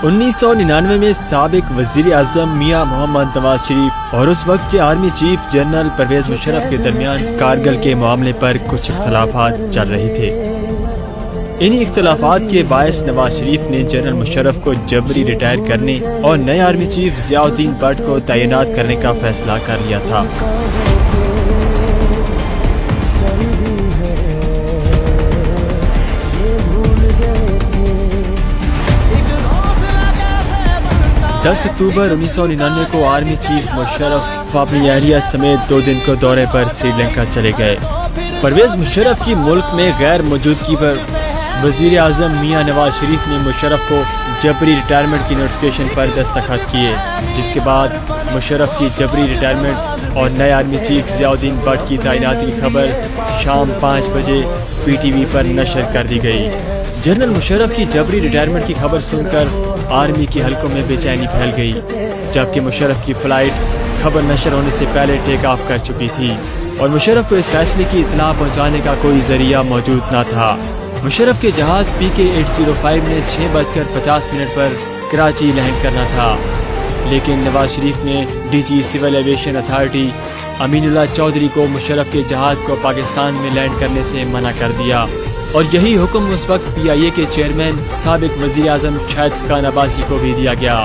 1999 में साबिक वजीर आजम मियां मोहम्मद नवाज शरीफ और उस वक्त के army chief general Pervez Musharraf के दरमियान कारगिल के मामले पर कुछ इख्तलाफात चल रहे थे। इन्हीं इख्तलाफात के बायस नवाज शरीफ ने जनरल मुशर्रफ को जबरी रिटायर करने और नए आर्मी चीफ ज़ियाउद्दीन भट्ट को तैनात करने का फैसला कर लिया था। दस अक्टूबर 1999 को आर्मी चीफ मुशर्रफ अपनी एहलिया समेत 2 दिन को दौरे पर श्रीलंका चले गए। परवेज मुशर्रफ की मुल्क में गैर मौजूदगी पर वजीर आजम मियां नवाज शरीफ ने मुशर्रफ को जबरी रिटायरमेंट की नोटिफिकेशन पर दस्तखत किए, जिसके बाद मुशर्रफ की जबरी रिटायरमेंट और नए आर्मी चीफ ज़ियाउद्दीन भट्ट की तैनाती की खबर शाम 5 बजे PTV पर नशर कर दी गई। जनरल मुशर्रफ की जबरी रिटायरमेंट की खबर सुनकर आर्मी के हलकों में बेचैनी फैल गई, जबकि मुशर्रफ की फ्लाइट खबर नशर होने से पहले टेक ऑफ कर चुकी थी और मुशर्रफ को इस फैसले की इत्तला पहुंचाने का कोई जरिया मौजूद न था। मुशर्रफ के जहाज PK-805 ने 6:50 पर कराची लैंड करना था, लेकिन नवाज शरीफ ने DG civil aviation authority Aminullah Chaudhry को मुशर्रफ के जहाज को पाकिस्तान में लैंड करने से मना कर दिया और यही हुक्म उस वक्त PIA के चेयरमैन साबिक वजीर आजम शाहिद खकान अब्बासी को भी दिया गया।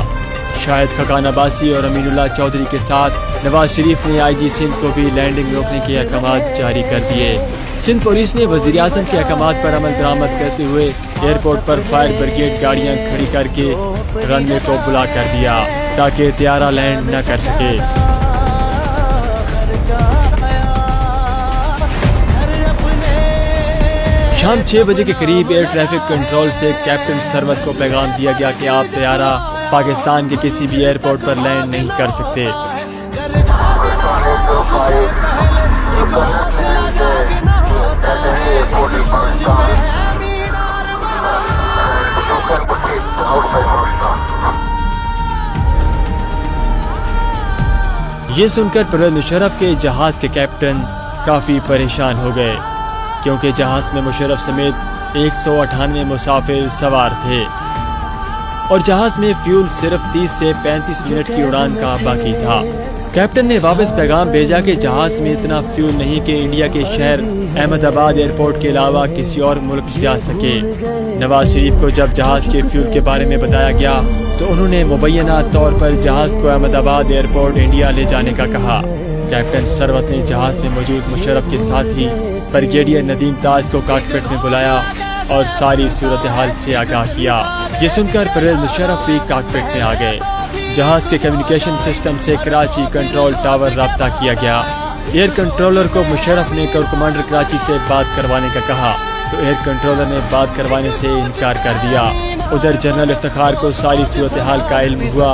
शाहिद खकान अब्बासी और अमीनुल्लाह चौधरी के साथ नवाज शरीफ ने IG सिंध को भी लैंडिंग रोकने के अहकाम जारी कर दिए। सिंध पुलिस ने वजीर आजम के अहकाम पर अमल दरामद करते हुए एयरपोर्ट पर फायर ब्रिगेड गाड़ियां खड़ी करके रनवे को ब्लॉक कर दिया ताकि तैयारा लैंड न कर सके। शाम 6 बजे के करीब एयर ट्रैफिक कंट्रोल से कैप्टन सरवत को पैगाम दिया गया कि आप तैयारा पाकिस्तान के किसी भी एयरपोर्ट पर लैंड नहीं कर सकते। ये सुनकर परवेज मुशर्रफ के जहाज के कैप्टन काफी परेशान हो गए, क्योंकि जहाज में मुशर्रफ समेत 198 मुसाफिर सवार थे और जहाज में फ्यूल सिर्फ 30 से 35 मिनट की उड़ान का बाकी था। कैप्टन ने वापस पैगाम भेजा कि जहाज में इतना फ्यूल नहीं कि इंडिया के शहर अहमदाबाद एयरपोर्ट के अलावा किसी और मुल्क जा सके। नवाज शरीफ को जब जहाज के फ्यूल के बारे में बताया गया तो उन्होंने मुबैना तौर पर जहाज को अहमदाबाद एयरपोर्ट इंडिया ले जाने का कहा। कैप्टन सरवत ने जहाज में मौजूद मुशर्रफ के साथ ही ब्रिगेडियर नदीम ताज को कॉकपिट में बुलाया और सारी सूरत हाल से आगाह किया। ये सुनकर परवेज मुशर्रफ भी कॉकपिट में आ गए। जहाज के कम्युनिकेशन सिस्टम से कराची कंट्रोल टावर राब्ता किया गया। एयर कंट्रोलर को मुशर्रफ ने कोर कमांडर कराची से बात करवाने का कहा तो एयर कंट्रोलर ने बात करवाने से इनकार कर दिया। उधर जनरल इफ्तिखार को सारी सूरत हाल का इल्म हुआ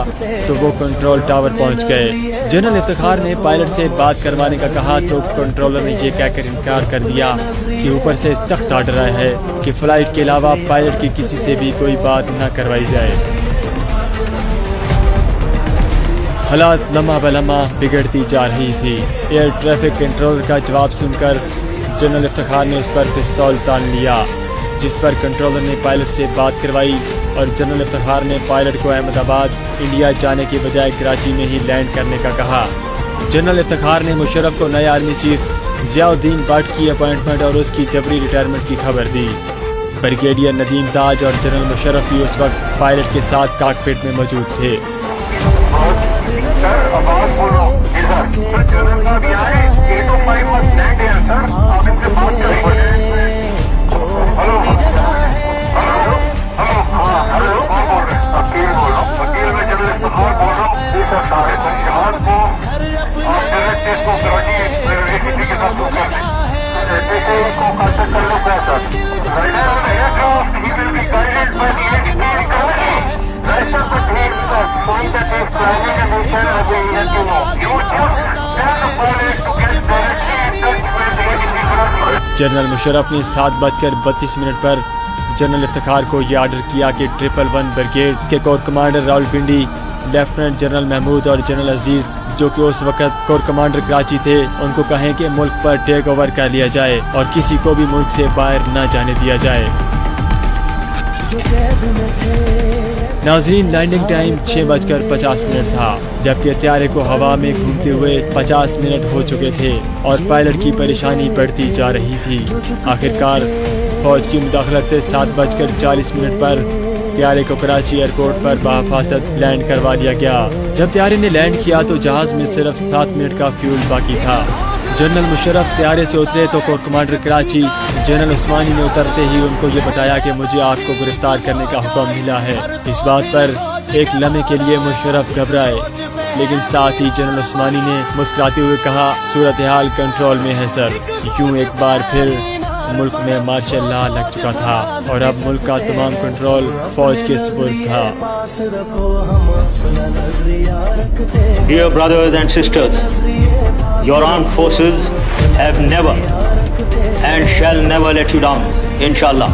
तो वो कंट्रोल टावर पहुंच गए। जनरल इफ्तिखार ने पायलट से बात करवाने का कहा तो कंट्रोलर ने ये कहकर इनकार कर दिया कि ऊपर से सख्त आर्डर आया है कि फ्लाइट के अलावा पायलट की किसी से भी कोई बात न करवाई जाए। हालात लम्हा बलम्हा बिगड़ती जा रही थी। एयर ट्रैफिक कंट्रोलर का जवाब सुनकर जनरल इफ्तिखार ने उस पर पिस्तौल तान लिया, जिस पर कंट्रोलर ने पायलट से बात करवाई और जनरल इफ्तिखार ने पायलट को अहमदाबाद इंडिया जाने के बजाय कराची में ही लैंड करने का कहा। जनरल इफ्तिखार ने मुशर्रफ को नए आर्मी चीफ ज़ियाउद्दीन भट्ट की अपॉइंटमेंट और उसकी जबरी रिटायरमेंट की खबर दी। ब्रिगेडियर नदीम ताज और जनरल मुशर्रफ भी उस वक्त पायलट के साथ कॉकपिट में मौजूद थे। जनरल मुशर्रफ ने 7:32 पर जनरल इफ्तिखार को यह आर्डर किया कि 111 ब्रिगेड के corps commander Rawalpindi, lieutenant general Mahmood और जनरल अजीज, जो कि उस वक्त कोर कमांडर कराची थे, उनको कहें कि मुल्क पर टेक ओवर कर लिया जाए और किसी को भी मुल्क से बाहर न जाने दिया जाए। ناظرین لینڈنگ ٹائم 6:50 تھا جبکہ طیارے کو ہوا میں گھومتے ہوئے 50 منٹ ہو چکے تھے اور پائلٹ کی پریشانی بڑھتی جا رہی تھی۔ آخرکار فوج کی مداخلت سے 7:40 پر طیارے کو کراچی ایئرپورٹ پر بحفاظت لینڈ کروا دیا گیا۔ جب طیارے نے لینڈ کیا تو جہاز میں صرف 7 منٹ کا فیول باقی تھا۔ جنرل مشرف طیارے سے اترے تو corps commander Karachi general Usmani نے اترتے ہی ان کو یہ بتایا کہ مجھے آپ کو گرفتار کرنے کا حکم ملا ہے۔ اس بات پر ایک لمحے کے لیے مشرف گھبرائے، لیکن ساتھ ہی جنرل عثمانی نے مسکراتے ہوئے کہا صورتحال کنٹرول میں ہے سر۔ یوں ایک بار پھر ملک میں مارشل لا لگ چکا تھا اور اب ملک کا تمام کنٹرول فوج کے سپرد تھا۔ Dear brothers and sisters, your armed forces have never and shall never let you down, inshallah.